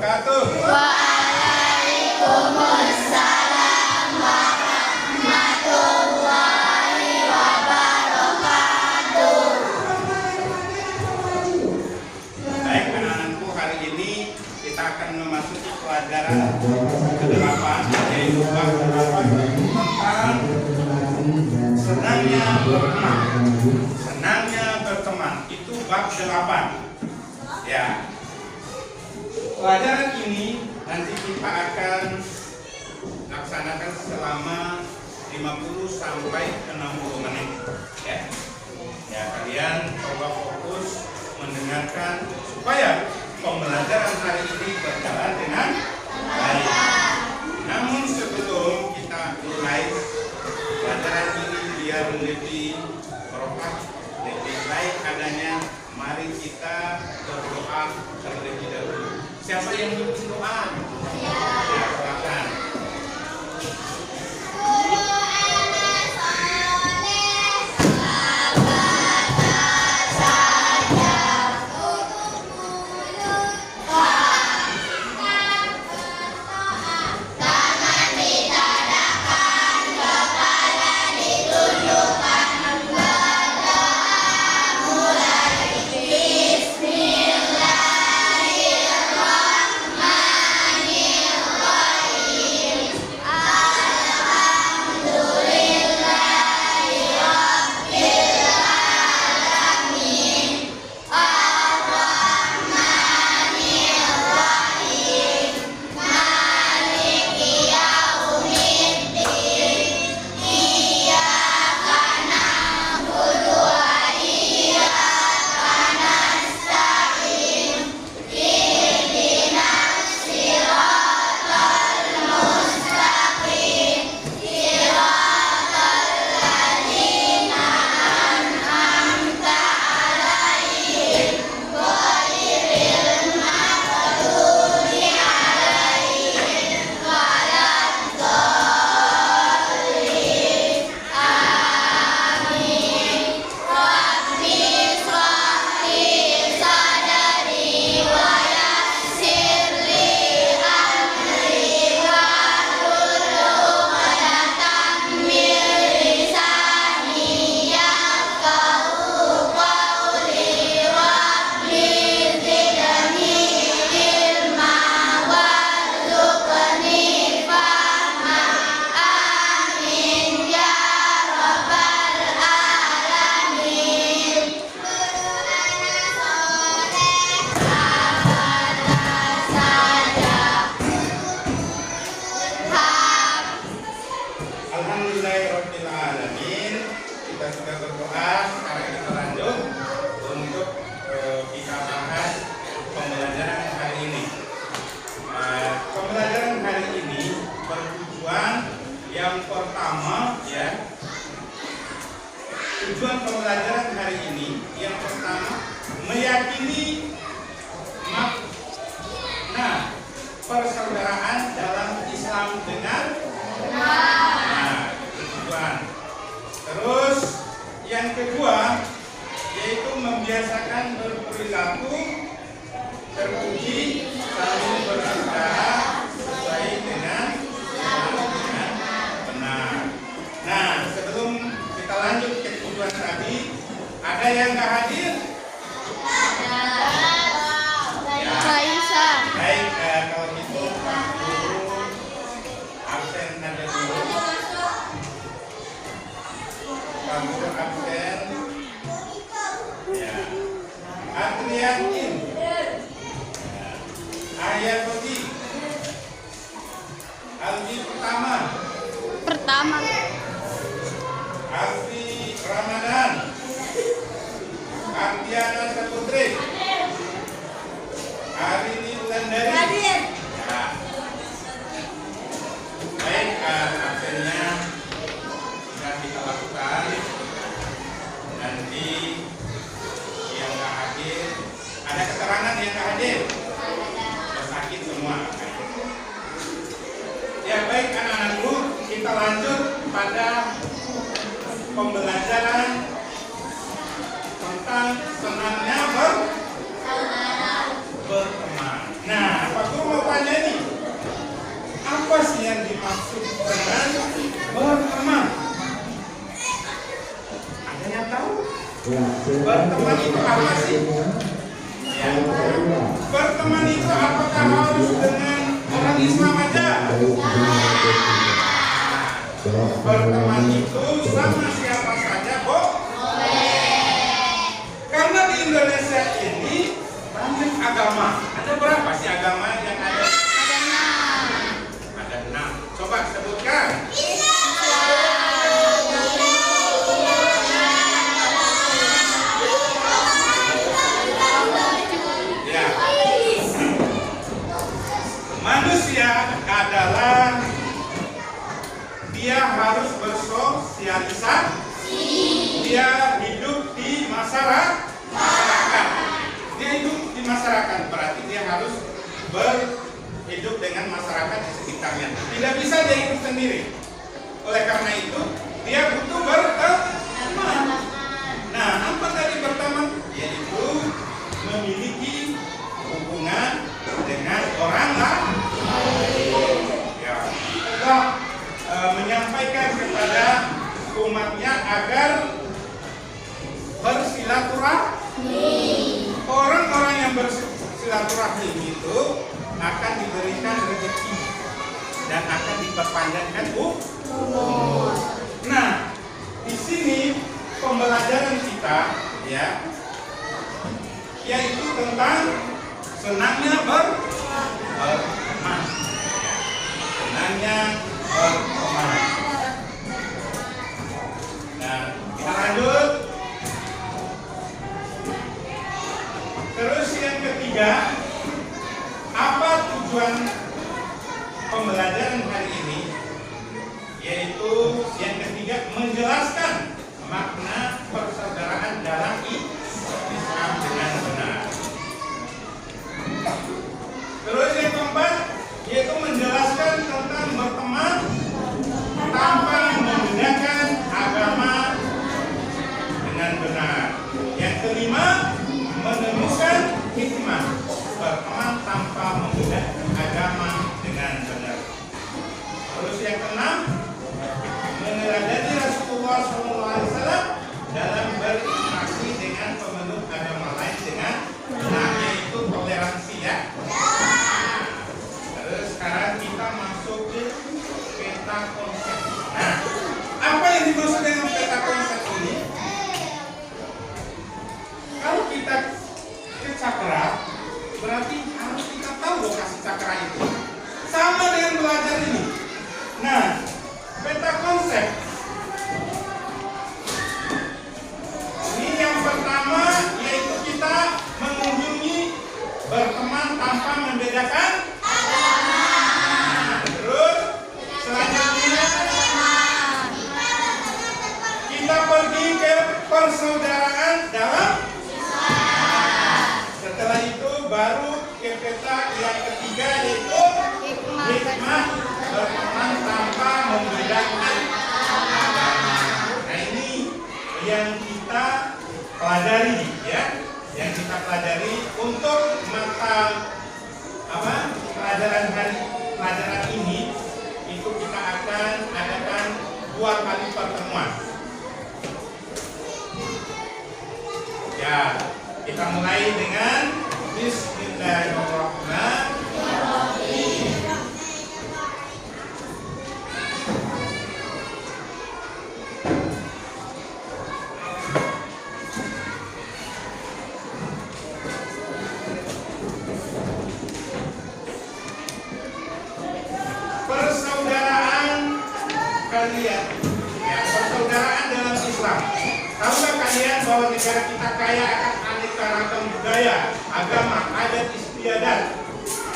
wabarakatuh. Waalaikumsalam warahmatullahi wabarakatuh. Baik anak-anakku, hari ini kita akan memasuki pelajaran ke-8 yaitu bab 8 tentang senangnya berteman. Senangnya berteman itu bab 8. Ya. Pelajaran ini nanti kita akan laksanakan selama 50 sampai 60 menit. Ya. Ya, kalian coba fokus mendengarkan supaya pembelajaran hari ini berjalan dengan baik. Namun sebelum kita mulai pelajaran ini biar lebih berkah, lebih baik adanya, mari kita berdoa terlebih dahulu. Siapa yang berdoa? Ya, silakan. Alhamdulillahirrahmanirrahim. Kita sudah berdoa, sekarang kita lanjut untuk kita bahas pembelajaran hari ini. Pembelajaran hari ini bertujuan yang pertama, ya. Tujuan pembelajaran hari ini yang pertama meyakini makna persaudaraan dalam Islam dengan tujuan. Terus yang kedua yaitu membiasakan berperilaku terpuji sambil bersaudara sesuai dengan benar. Nah, sebelum kita lanjut ke tujuan tadi, ada yang nggak hadir? Baik, kalau gitu guru absen ada dulu. Guru absen. Ya. Adrianin. Ayah Bodi. Aldi pertama. Aldi Ramadan. Ardiana Saputri. Arini Wulandari. Ya. Baik, absennya sudah kita lakukan. Nanti yang nggak hadir, ada keterangan yang nggak hadir, sakit semua. Ya baik anak-anakku, kita lanjut pada pembelajaran tentang senangnya berteman. Nah, Pak Guru Berteman itu apa sih? Ya. Berteman itu apakah harus dengan orang Islam aja? Berteman itu sama siapa saja, kok? Karena di Indonesia ini banyak agama. Ada berapa sih agama yang ada? Ada 6. Coba sebutkan. Ya. Manusia adalah dia harus bersosialisasi. Dia hidup di masyarakat. Dia hidup di masyarakat berarti dia harus berhidup dengan masyarakat di sekitarnya. Tidak bisa dia hidup sendiri. Oleh karena itu dia butuh berteman. Nah, apa tadi berteman? Yaitu memiliki hubungan dengan orang lain. Ya, Allah menyampaikan kepada umatnya agar bersilaturahmi. Orang-orang yang bersilaturahmi itu akan diberikan rezeki dan akan diperpanjangkan umur. Nah, di sini pembelajaran kita ya, yaitu tentang senangnya berteman. Senangnya berteman. Nah, kita lanjut. Terus yang ketiga, apa tujuan pembelajaran hari ini? Yaitu yang ketiga, menjelaskan makna persaudaraan dalam Islam dengan benar. Terus yang keempat, yaitu menjelaskan tentang berteman tanpa membedakan agama dengan benar. Yang kelima, menemukan hikmah berteman tanpa membedakan agama dengan benar. Terus yang keenam, meneladani Rasulullah SAW dalam berinteraksi dengan pemeluk agama lain dengan benar, yaitu toleransi ya. Terus sekarang kita masuk ke peta konsep. Nah, apa yang dimaksud dengan peta konsep ini? Kalau kita ke cakra, berarti harus kita tahu lokasi cakra itu. Sama dengan belajar ini. Nah, peta konsep ini yang pertama, yaitu kita mengunjungi berteman tanpa membedakan agama. Terus selanjutnya kita pergi ke persaudaraan dalam Islam. Setelah itu baru ke peta yang ketiga, yaitu hikmah berteman tanpa membedakan agama. Nah, ini yang kita pelajari ya, yang kita pelajari untuk mata pelajaran ini. Itu kita akan adakan 2 kali pertemuan. Ya, kita mulai dengan Bismillahirrahmanirrahim. Persaudaraan kalian, ya, persaudaraan dalam Islam. Tahukah kalian bahwa negara kita kaya akan aneka ragam budaya, agama, adat istiadat?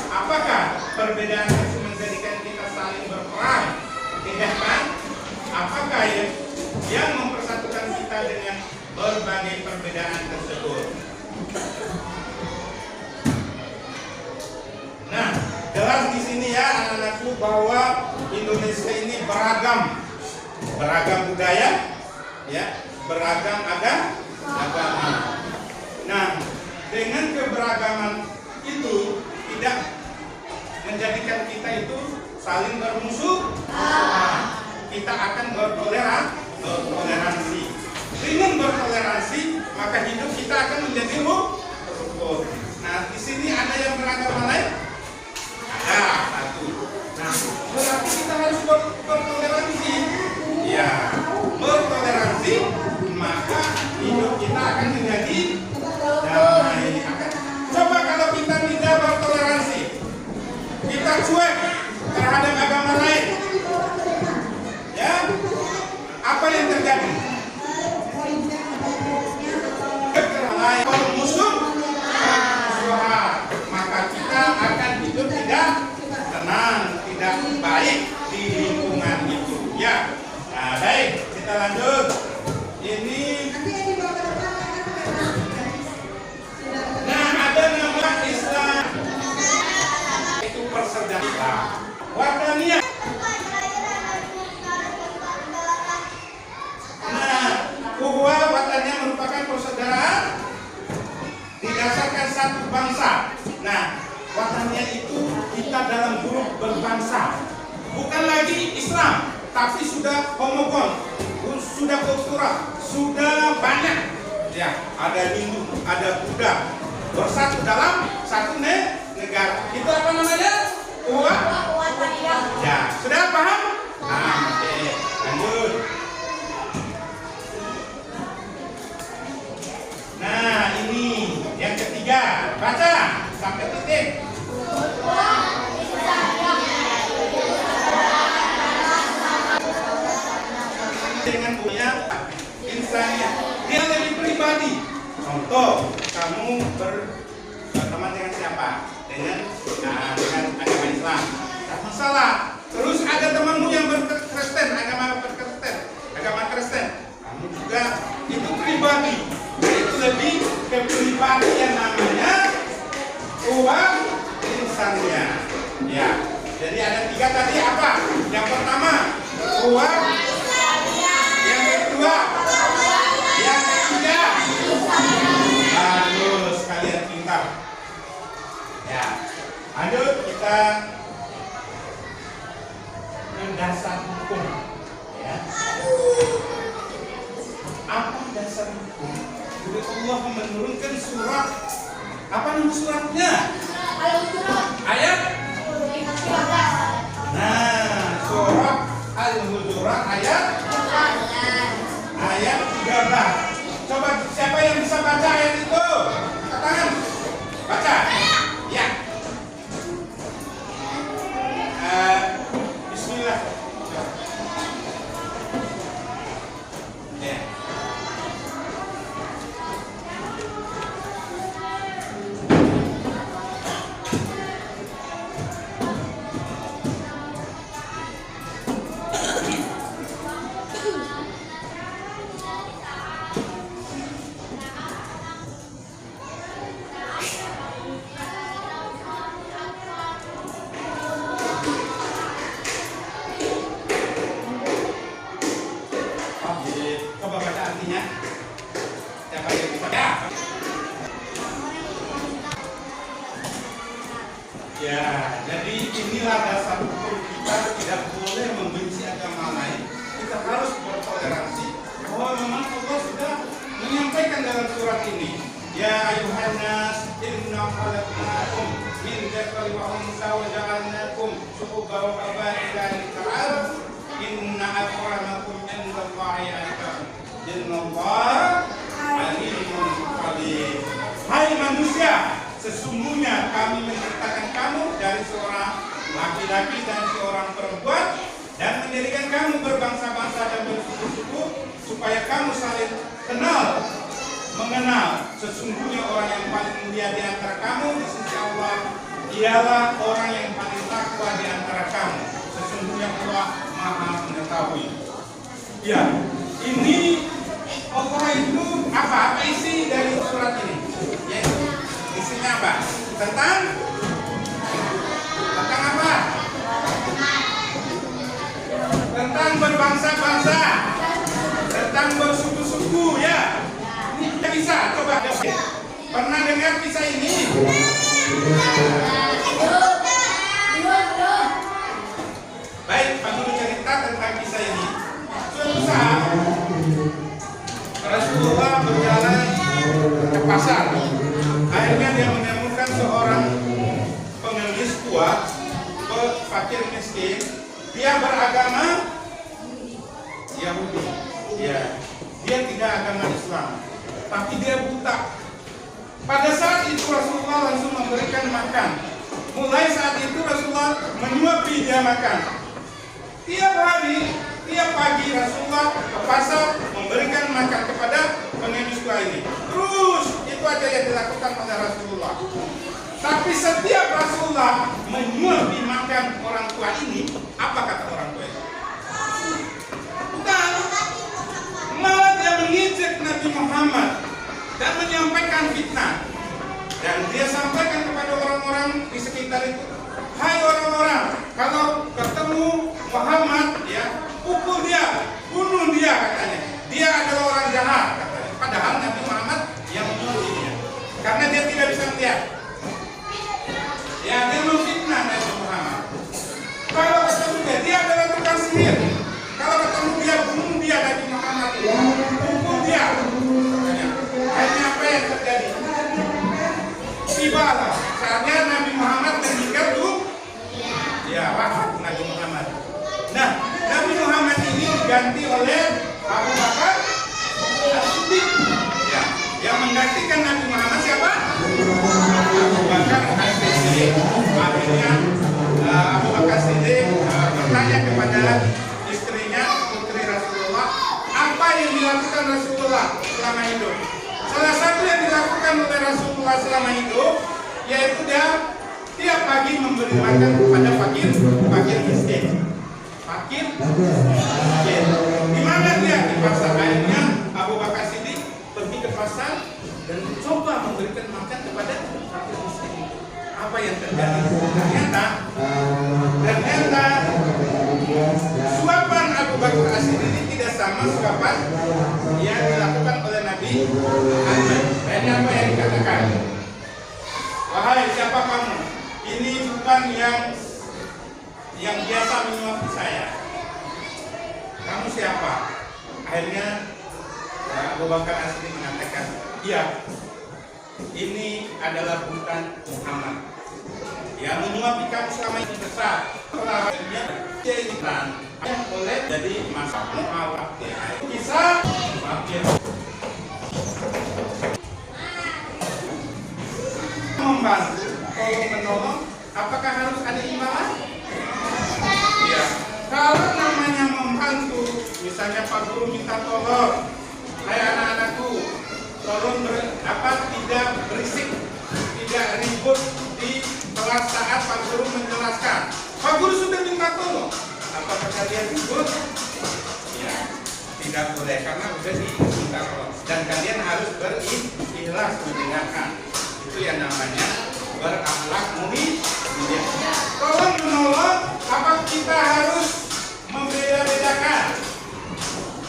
Apakah perbedaan itu menjadikan kita saling berperang? Tidak kan? Apakah yang mempersatukan kita dengan berbagai perbedaan tersebut? Nah, jelas di sini ya anak-anakku bahwa Indonesia ini beragam budaya, ya, beragam agama. Nah, dengan keberagaman itu tidak menjadikan kita itu saling bermusuh. Kita akan bertoleransi. Dengan bertoleransi maka hidup kita akan menjadi rukun. Nah, di sini ada yang beragama lain? Ada satu. Nah, berarti kita harus bertoleransi. Ya, bertoleransi, maka hidup kita akan menjadi damai. Coba kalau kita tidak bertoleransi, kita cuek terhadap agama lain, ya, apa yang terjadi? Kalau musuh, maka kita akan hidup tidak tenang, tidak baik di lingkungan itu. Ya, nah baik, kita lanjut. Ini, nah ada nama Islam, itu persaudaraan. Wataniyah. Nah, ukhuwah wataniyah merupakan persaudaraan didasarkan satu bangsa. Nah, wataniyah itu kita dalam grup berbangsa, bukan lagi Islam, tapi sudah homogen, sudah kultural, sudah banyak. Ya, ada Hindu, ada Buddha, bersatu dalam satu negara. Itu apa namanya? Ukhuwah. Ya, sudah paham? Nah, oke, lanjut. Nah, ini yang ketiga, baca sampai titik. Dengan punya insannya, dia lebih pribadi. Contoh, kamu berteman dengan siapa? Dengan agama Islam. Tak masalah. Terus ada temanmu yang berkristen, agama Kristen. Kamu juga itu pribadi. Itu lebih ke pribadi yang namanya ukhuwah insannya. Ya. Jadi ada tiga tadi apa? Yang pertama, ukhuwah. Yang kedua, yang ketiga. Bagus, kalian pintar. Ya. Lanjut kita ke dasar hukum. Ya. Apa dasar hukum? Jadi Allah menurunkan surat. Apa nama suratnya? Ayat. Nah, surat Al-Hujurat ayat 13. Coba siapa yang bisa baca ayat itu? Tangan. Baca. Ya. Bismillah. Ya. Coba baca artinya. Siapa yang bisa? Ya, jadi inilah dasar hukum kita, tidak boleh membenci agama lain. Kita harus bertoleransi. Bahwa memang Allah sudah menyampaikan dalam surat ini. Ya ayuhan nas, inna khalaqnakum min dzakari wa unsa wa ja'alnakum syu'uban wa qabaila lita'arafu. Inna akramakum indallahi atqakum. Innallaha alimun khabir. Hai manusia, sesungguhnya kami menciptakan kamu dari seorang laki-laki dan seorang perempuan dan mendirikan kamu berbangsa-bangsa dan bersuku-suku supaya kamu saling mengenal. Sesungguhnya orang yang paling mulia di antara kamu di sisi Allah ialah orang yang paling takwa di antara kamu. Sesungguhnya Allah Maha mengetahui. Ya, ini Allah itu apa isi dari surat ini? Yaitu isinya apa? Tentang apa? Tentang berbangsa-bangsa, tentang bersuku-suku, ya. Ini kita bisa coba. Pernah dengar kisah ini? Baik, Pak Guru cerita tentang kisah ini. Suatu saat Rasulullah berjalan ke pasar. Akhirnya dia menemukan seorang pengemis tua, fakir miskin. Dia beragama Yahudi. Ya, dia tidak agama Islam, tapi dia buta. Pada saat itu Rasulullah langsung memberikan makan. Mulai saat itu Rasulullah menyuapi dia makan. Tiap hari, tiap pagi Rasulullah ke pasar memberikan makan kepada pengemis tua ini. Terus itu aja yang dilakukan oleh Rasulullah. Tapi setiap Rasulullah menyuapi makan orang tua ini, apa kata orang tua itu? Dan malah dia mengejek Nabi Muhammad dan menyampaikan fitnah. Dan dia sampaikan kepada orang-orang di sekitar itu, hai orang-orang, kalau ketemu Muhammad, ya pukul dia, bunuh dia katanya. Dia adalah orang jahat katanya. Padahal Nabi Muhammad yang menyuruh dia, karena dia tidak bisa melihat. Ya, dia memfitnah Nabi Muhammad. Kalau ketemu dia adalah tukang sihir. Kalau ketemu dia, bunuh dia Nabi Muhammad. Pukul dia. Akhirnya apa yang terjadi? Tibalah saatnya Nabi Muhammad meninggal tuh. Ya, wafat Nabi Muhammad. Nah, Nabi Muhammad ini diganti oleh Abu Bakar As-Siddiq. Ya, yang menggantikan Nabi Muhammad siapa? Abu Bakar As-Siddiq. Akhirnya Abu Bakar As-Siddiq bertanya kepada istrinya, putri Rasulullah, apa yang dilakukan Rasulullah selama hidup? Salah satu yang dilakukan oleh Rasulullah selama hidup, yaitu dia tiap pagi memberi makan kepada fakir miskin. Fakir miskin. Di mana dia? Di pasar. Akhirnya Abu Bakar Siddiq pergi ke pasar dan coba memberikan makan kepada fakir miskin. Apa yang terjadi? Ternyata suapan Abu Bakar Siddiq ini tidak sama suapan yang dilakukan oleh Nabi Muhammad. Ini apa yang dikatakan? Wahai siapa kamu? Ini bukan yang biasa menyuapi saya. Kamu siapa? Akhirnya Abu Bakar As-Siddiq mengatakan, iya, ini adalah bukan Muhammad. Yang menyuapi kamu selama ini besar. Setelah akhirnya dia iklan yang boleh jadi masalah muawak. Kisah fakir membantu, tolong menolong. Apakah harus ada imbalan? Ya. Kalau namanya membantu, misalnya Pak Guru minta tolong, hai anak-anakku, tolong tidak berisik, tidak ribut di kelas saat Pak Guru menjelaskan. Pak Guru sudah minta tolong, apakah kalian ribut? Ya, tidak boleh karena sudah diminta tolong. Dan kalian harus berikhlas mendengarkan. Itu yang namanya berakhlak mulia. Tolong menolong, apa kita harus membeda-bedakan?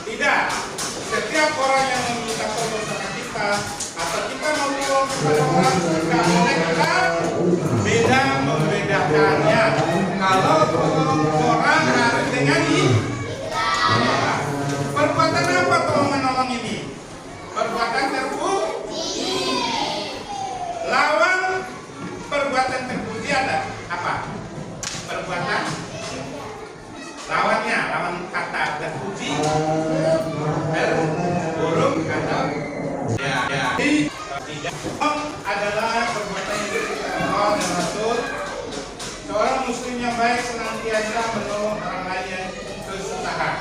Tidak. Setiap orang yang meminta tolong sama kita, atau kita mau tolong kepada orang, tidak boleh kita beda membedakannya. Kalau tolong orang harus dengan perbuatan apa tolong menolong ini? Perbuatan terpuji. Lawan perbuatan terpuji ada apa? Perbuatan lawannya, lawan kata terpuji, terburuk atau tidak adalah perbuatan yang dilakukan Allah dan Rasul. Seorang muslim yang baik senantiasa menolong orang lain yang kesusahan,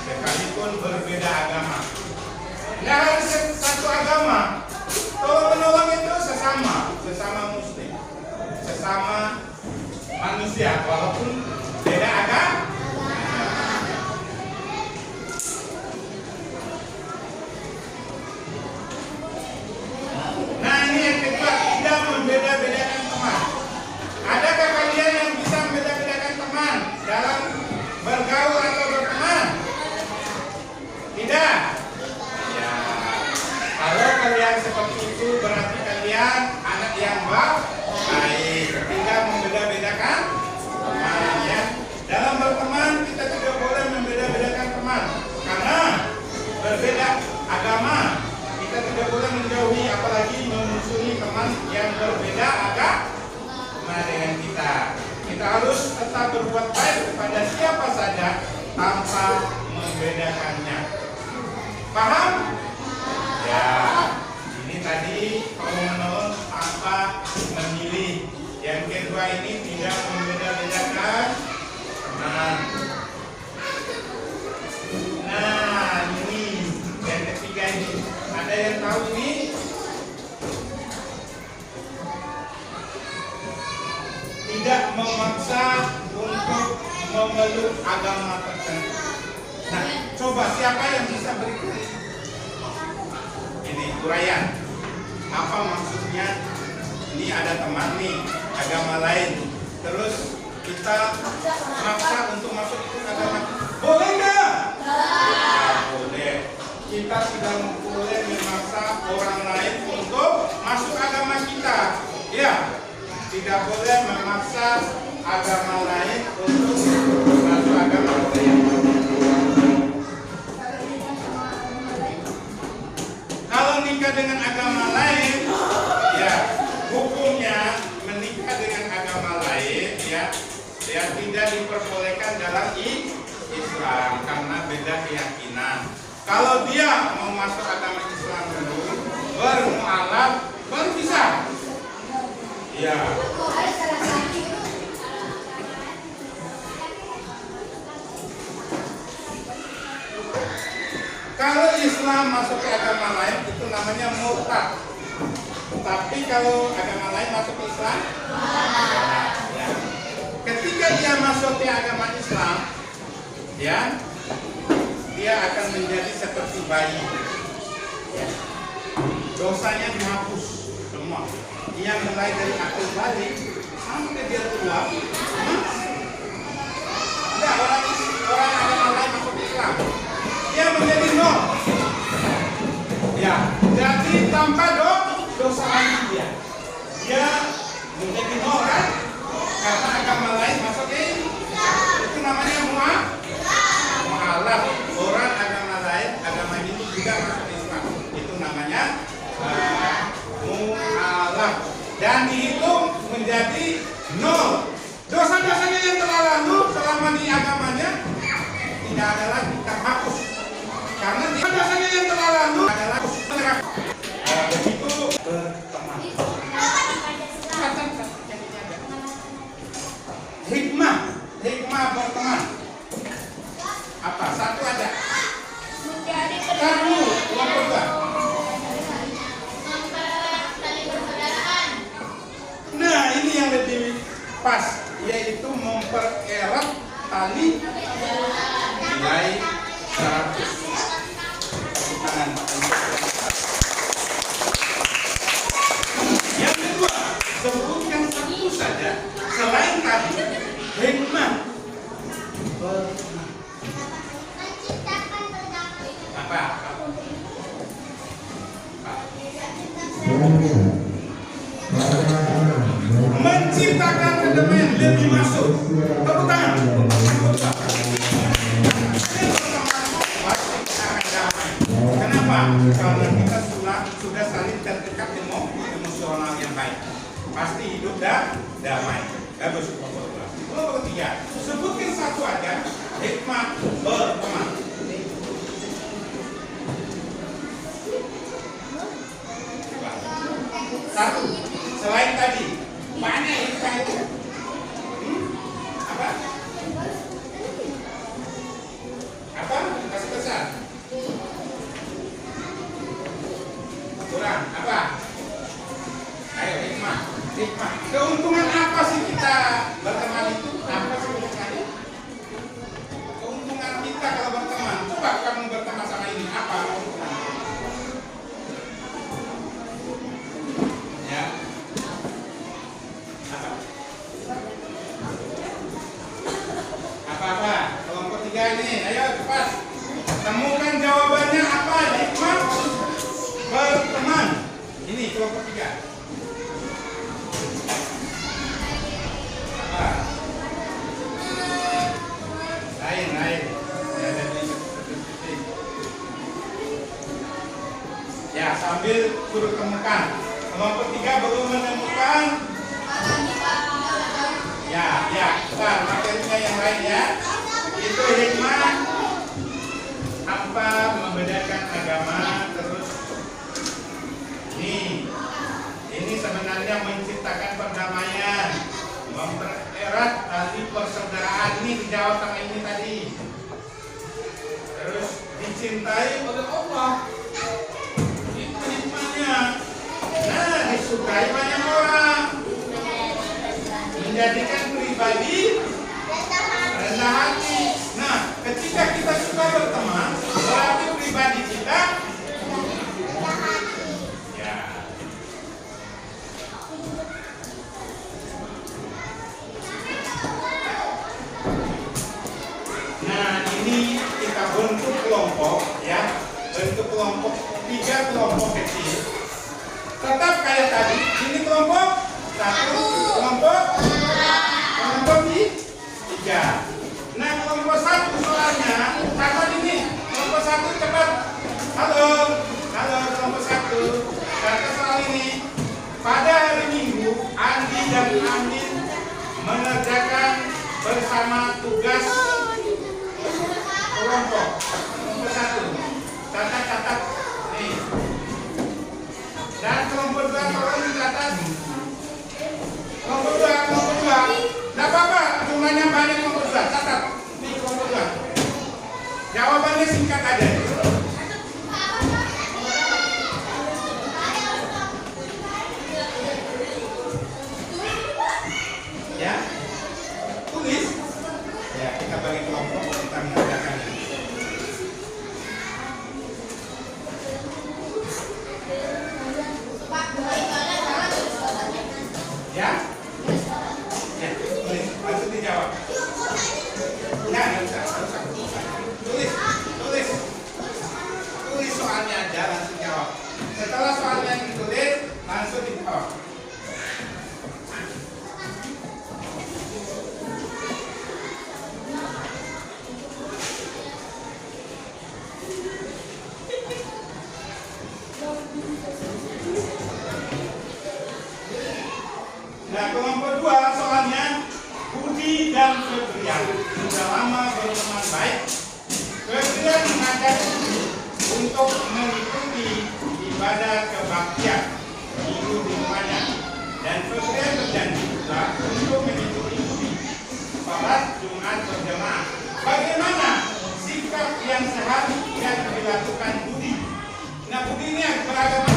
sekalipun berbeda agama. Tidak harus satu agama. Tolong menolong itu sesama muslim, sesama manusia, walaupun beda agama. Nah, ini yang kedua, tidak membeda-bedakan teman. Adakah kalian yang bisa membeda-bedakan teman dalam bergaul atau berteman? Tidak. Ya, kalau kalian seperti itu berarti kalian anak yang baik. Tidak membeda-bedakan teman, ya. Dalam berteman kita tidak boleh membeda-bedakan teman, karena berbeda agama kita tidak boleh ini tidak memaksa untuk memeluk agama tertentu. Nah, coba siapa yang bisa berikan ini uraian? Apa maksudnya? Ini ada teman nih agama lain, terus kita maksa untuk masuk ikut agama. Boleh nggak? Boleh. Kita tidak boleh memaksa orang lain untuk masuk agama kita. Ya, tidak boleh memaksa agama lain untuk masuk agama kita. Kalau nikah dengan agama lain, ya hukumnya menikah dengan agama lain, ya tidak diperbolehkan dalam Islam karena beda keyakinan. Kalau dia mau masuk agama Islam dulu, baru mu'alaf, baru bisa. Ya. Kalau Islam masuk ke agama lain itu namanya murtad. Tapi kalau agama lain masuk ke Islam, ya. Ketika dia masuk ke agama Islam, ya, dia akan menjadi seperti bayi. Ya. Dosanya dihapus semua. Dia mulai dari akil balik sampai dia tua. Tidak, orang agama lain masuk Islam, dia menjadi nol. Ya, jadi tanpa dosa lagi dia menjadi nol kan? Karena agama lain masuk itu namanya mu'alaf. Orang agama lain, agama ini juga masuk Islam. Itu namanya mu'alaf. Dan dihitung menjadi nol. Dosa-dosanya yang telah lalu selama di agamanya tidak ada lagi, terhapus. Karena dosanya yang telah lalu adalah begitu berteman. Hikmah berteman. Apa? Satu aja. Menjadi Satu, dua, tiga. mempererat tali persaudaraan. Nah, ini yang lebih pas, yaitu mempererat tali nilai 100. Tangan. Yang kedua, sebutkan satu saja selain tadi hikmah. Apa? Menciptakan kedamaian, lebih masuk. Tepuk tangan. Kenapa? Karena kita sudah saling terdekat emosional yang baik. Pasti hidup damai. Bersyukur. Nomor 3, sebutkan satu aja hikmah berteman. Satu, selain tadi banyak hikmah itu. Apa? Apa? Kasih pesan. Kurang apa? Ayo hikmah. Keuntungan apa sih kita berteman itu? Apa sih keuntungannya? Keuntungan kita kalau berteman. Coba kamu berteman sama ini, apa keuntungannya? Ya. Apa? Kelompok 3 ini, ayo cepat. Temukan jawabannya apa? Hikmah berteman. Ini kelompok 3. Lain. Ya, sambil suruh temukan. Kelompok 3 belum menemukan. Ya, bentar, materinya yang lain ya. Itu hikmah apa membedakan agama, terus ini sebenarnya menciptakan perdamaian, mempererat tali persaudaraan. Ini dijawab sama ini tadi. Terus dicintai oleh Allah. Itu hikmah menyukai banyak orang, menjadikan pribadi rendah hati. Nah, ketika kita suka berteman, berarti pribadi kita ya. Nah, ini kita bentuk kelompok ya, bentuk kelompok 3 kelompok kecil. Tetap kayak tadi, ini kelompok 1, kelompok 3. Nah, kelompok 1 soalnya catat ini. Kelompok 1 cepat. Halo kelompok 1. Catat soal ini. Pada hari Minggu, Andi dan Amin mengerjakan bersama tugas kelompok 1. Catat nih. Dan kelompok 2 tolong dicatat. Kelompok 2. Tidak apa-apa, jumlahnya banyak kelompok 2. Catat. Nih kelompok 2. Jawabannya singkat aja. Ya. Tulis. Ya, kita bagi kelompok, kita mengerjakan ini. Ya? Ya, tulis. Langsung dijawab. Enggak usah. Tulis soalnya aja, langsung jawab. Setelah soalnya ditulis, langsung dijawab. Nah, kelompok 2 soalnya Budi dan Febrian sudah lama berteman baik. Febrian mengajak Budi untuk mengikuti ibadah kebaktian minggu di rumahnya, dan Febrian berjanji pula untuk mengikuti Budi sholat Jumat berjamaah. Bagaimana sikap yang sehat yang dilakukan Budi? Nah, Budi ini beragama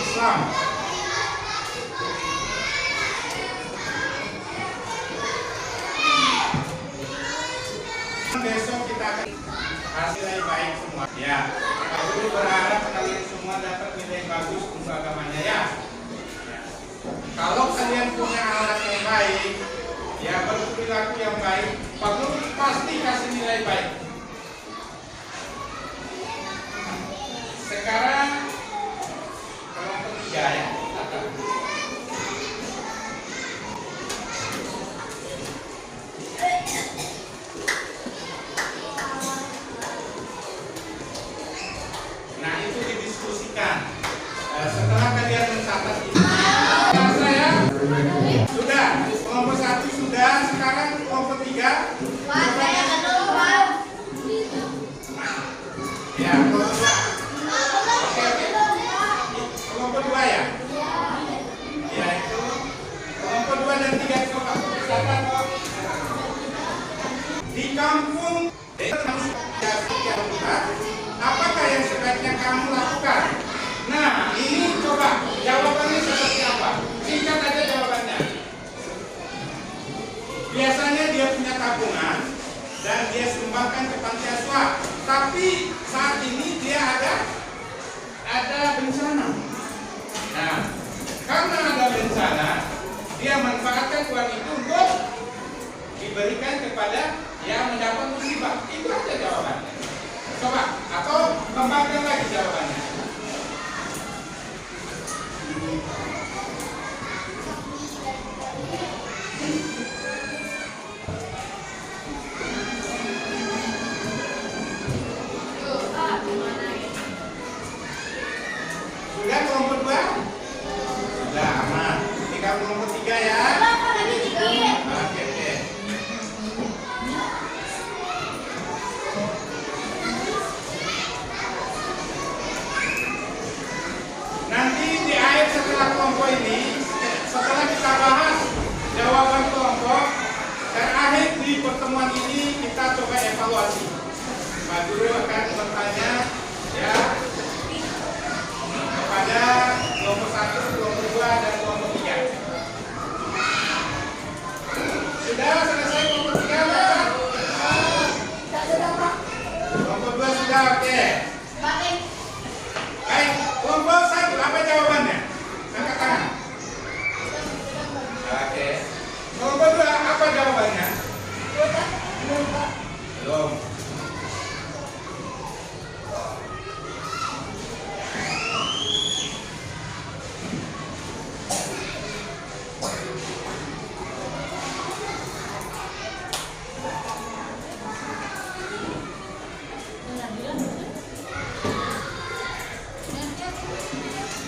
Islam. Besok kita akan hasil yang baik semua. Ya, Pak Guru berharap kalian semua dapat nilai bagus untuk agamanya ya. Kalau kalian punya alat yang baik, ya berperilaku yang baik, Pak Guru pasti kasih nilai baik. Sekarang kelompok 3 ya. Nah, itu didiskusikan. Setelah kalian mencatat ini, saya sudah kelompok 1 sudah. Sekarang kelompok 3. Saya lupa. Ya, kelompok 2. Kelompok 2 ya. Ya, itu kelompok 2 dan 3 coba catat. Di kampung apakah yang sebaiknya kamu lakukan? Nah, ini coba jawabannya seperti apa? Singkat aja jawabannya. Biasanya dia punya tabungan dan dia sumbangkan ke panti asuhan. Tapi saat ini dia ada bencana. Nah, karena ada bencana, dia manfaatkan uang itu untuk diberikan kepada yang mendapat musibah. Itu aja jawabannya. Coba, atau kembangkan lagi jawabannya. Sudah kelompok 2? Sudah aman. Tinggal kelompok 3 ya. Oke. Nanti di akhir setelah kelompok ini, setelah kita bahas jawaban kelompok, dan akhir di pertemuan ini kita coba evaluasi. Pak Guru akan bertanya ya kepada kelompok 1, kelompok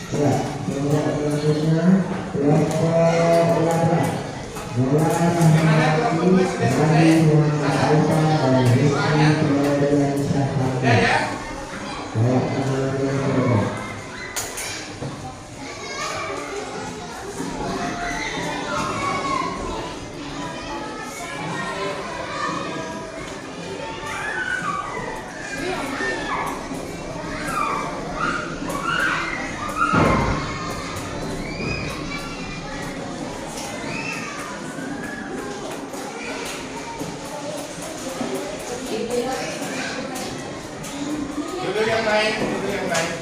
Ya, selanjutnya kelompok 11. Gimana kelompok 2 sudah selesai? Ya ya. Duduk yang baik, duduk yang baik.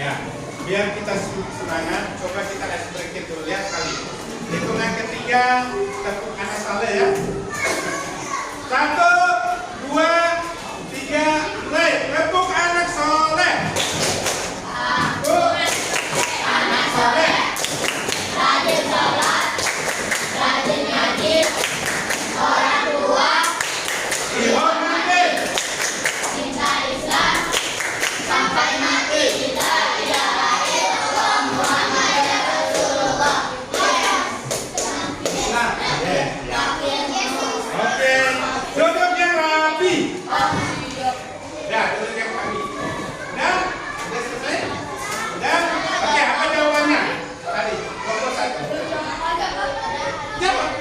Ya, biar kita semangat, coba kita lihat sedikit dulu ya sekali. Hitungan ketiga, tepuk anak saleh ya. 1, 2, 3, mulai. Tepuk anak soleh. Anak soleh. Rajin sholat, rajin ngaji, orang tua, Dihormati. cinta Islam, sampai mati. La ilaha illallah Muhammadur Rasulullah. Nah, oke. Duduk yang rapi. Ya, duduk yang rapi. Dan sudah selesai. Dan oke, apa jawabannya? Tadi, kelompok 1. Jawab.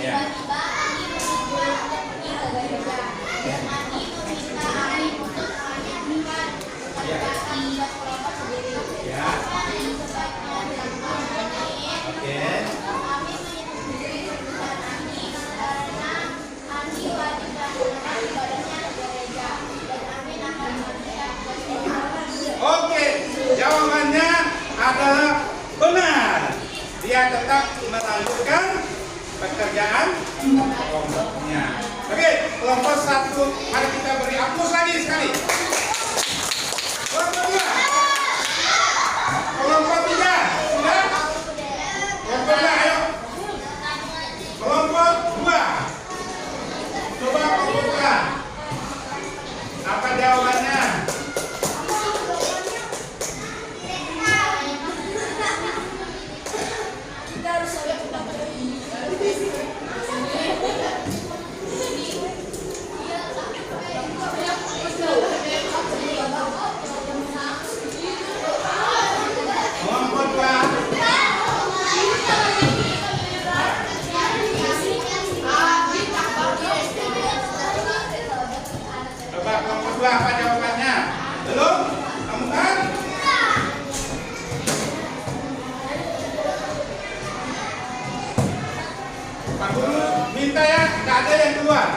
Ya. Oke. Oke, jawabannya adalah benar. Dia tetap melanjutkan pekerjaan kelompoknya. Oke, kelompok 1, mari kita beri aplaus lagi sekali. Kelompok 2. Kelompok 3, sudah? Kelompok 2, ayo. Kelompok 2. Coba kelompok 2. Apa jawabannya? Kelompok 2. Coba kelompok 2 apa jawabannya? Belum? Kamu kan? Pak Guru minta ya, nggak ada yang keluar.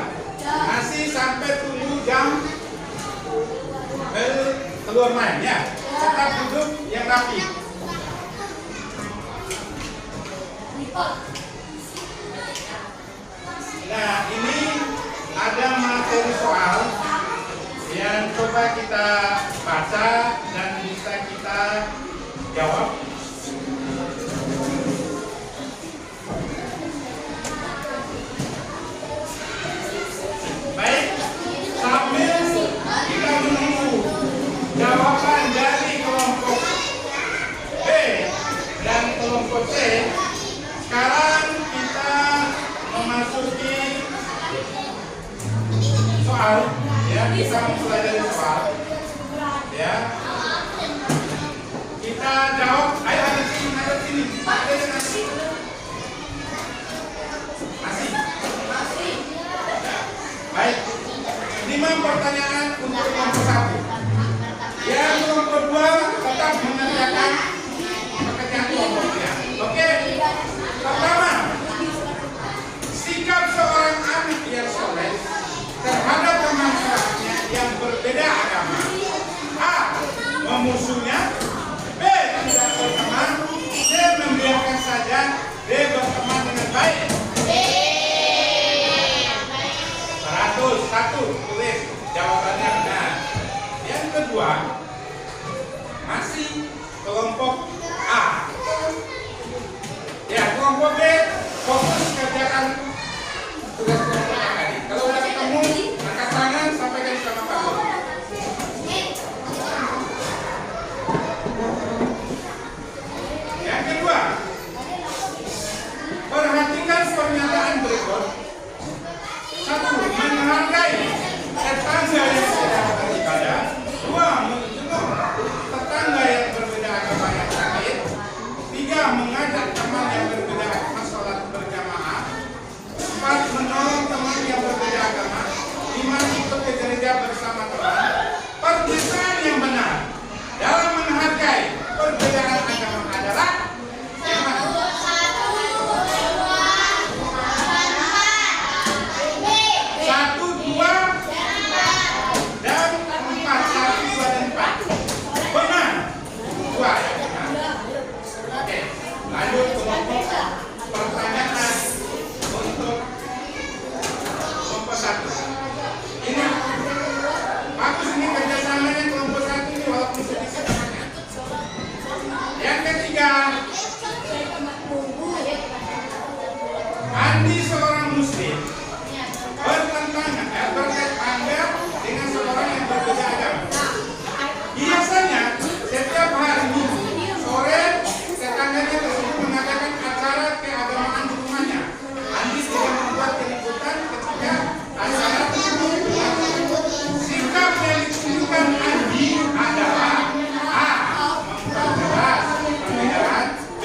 Masih sampai tunggu jam keluar main ya. Tetap duduk yang rapi. Nah, ini ada materi soal yang coba kita baca dan bisa kita jawab. Baik, sambil kita menunggu jawaban dari kelompok B dan kelompok C, sekarang kita memasuki soal. Ya, kita mempelajari soal. Ya, kita jawab. Ayo ada sini, ada sini. Ada yang nasi. Masih. Baik. 5 pertanyaan untuk kelompok 1. Yang kelompok 2 tetap mengerjakan pekerjaan kelompoknya. Oke. Pertama, sikap seorang anak yang soleh terhadap teman sebaya yang berbeda agama. A. Memusuhnya. B. Tidak berteman. C. Membiarkan saja. D. Berteman dengan baik. 101 tulis jawabannya benar. satu. Ini bagus ini kerjasamanya kelompok satu ini walaupun sedikit namanya. Yang ketiga, Andi seorang muslim bertetangga dengan seorang yang berbeda agama. Biasanya setiap hari sore tetangganya tersebut mengadakan acara keagamaan di rumahnya. Andi tidak membuat keributan ketika acara tersebut. Sikap yang ditunjukkan Andi adalah A. Memperjelas perbedaan, B.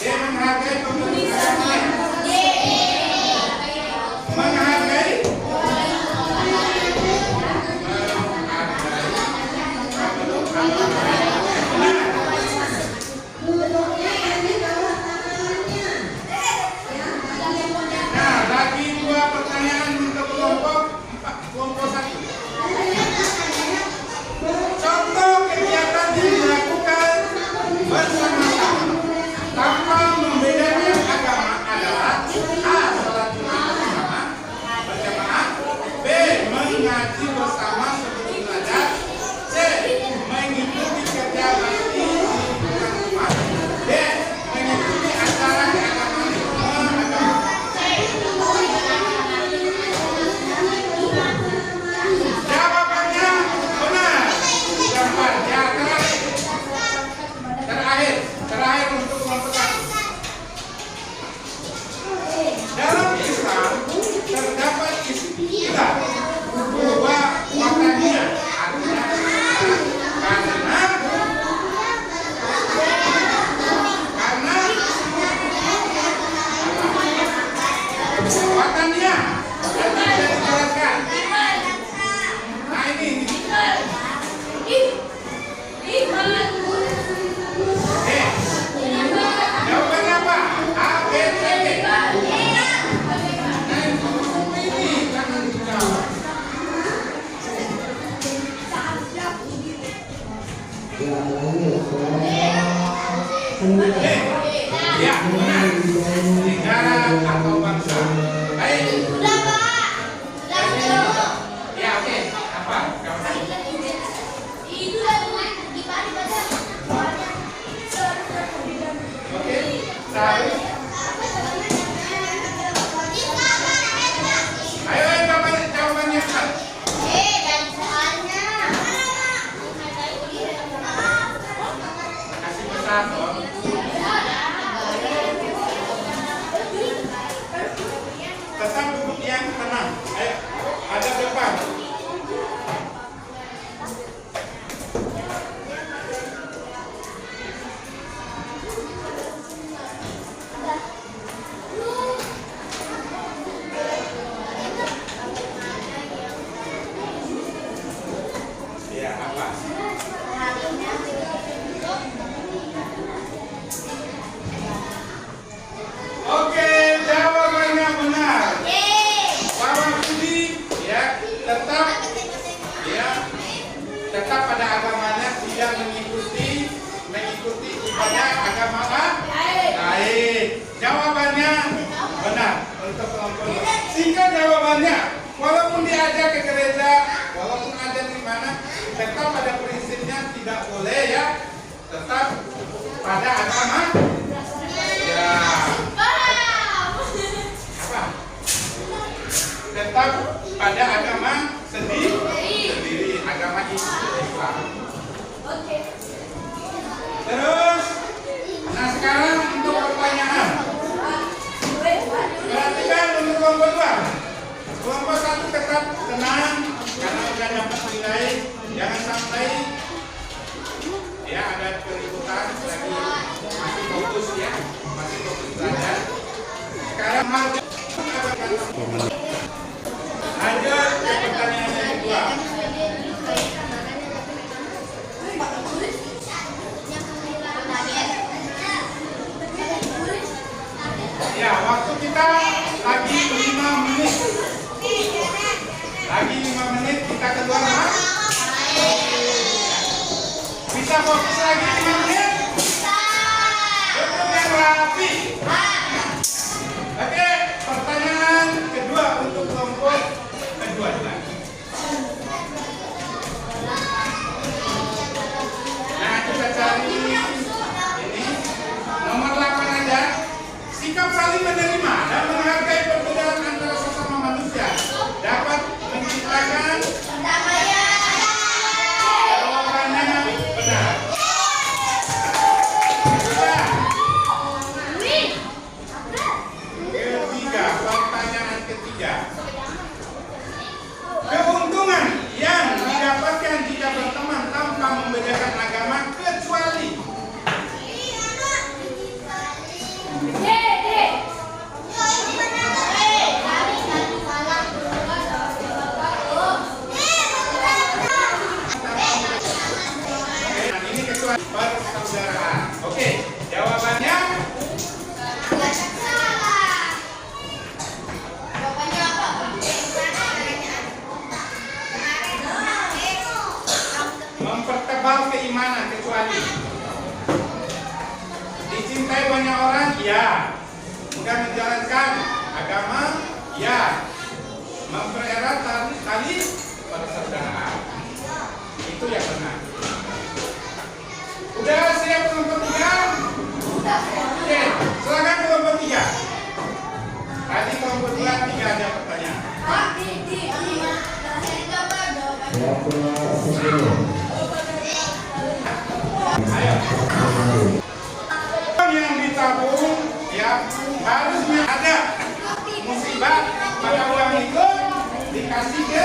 Menghargai pembelajaran lain. Menghargai Nah, lagi dua pertanyaan untuk kelompok satu. Contoh kegiatan yang dilakukan bersama-sama tanpa membedakan agama adalah A. Salat Jumat bersama berjamaah, B. Mengaji bersama sebelum belajar, C. Mengikuti kerja bakti di lingkungan rumah, D. Mengikuti acara keagamaan di rumah agama. Jawabannya benar. Gambar ya terakhir untuk kelompok satu. Dalam Islam terdapat istilah dua waktannya, artinya karena waktannya bisa dijelaskan. Nah ini. Jawabannya apa? A, B, C, D. Ini jangan dijawab. Ya, benar. Negara atau bangsa. Baik. Udah Pak. Ya, oke. Apa? Itu dah gimana baca? Oke. Satu. Ayo jawabannya Pak. Dan soalnya. Kasih besar dong. Tetap duduk yang tenang. Ayo, ada depan. Ya, apa? Oke, jawabannya benar. Bahwa Budi ya tetap pada agamanya, tidak mengikuti ibadah agama lain. Jawabannya benar untuk kelompok. Singkat jawabannya, walaupun diajak ke gereja, walaupun ada di mana, tetap pada prinsipnya tidak boleh ya, tetap pada agama. Ya. Apa? Tetap pada agama sendiri, agama Islam. Terus, nah sekarang untuk pertanyaan. Perhatikan untuk kelompok 2. Kelompok 1 tetap tenang karena sudah dapat nilai. Jangan sampai ya ada keributan lagi, masih fokus ya, masih fokus belajar. Sekarang lanjut ke pertanyaan yang kedua. Ya, waktu kita lagi 5 menit. Lagi 5 menit kita keluar, Mas. Bisa fokus lagi 5 menit? Duduk yang rapi. Tadi kebetulan 3 ada pertanyaan. Ayo. Yang ditabung ya harusnya ada musibah maka uang itu dikasih ke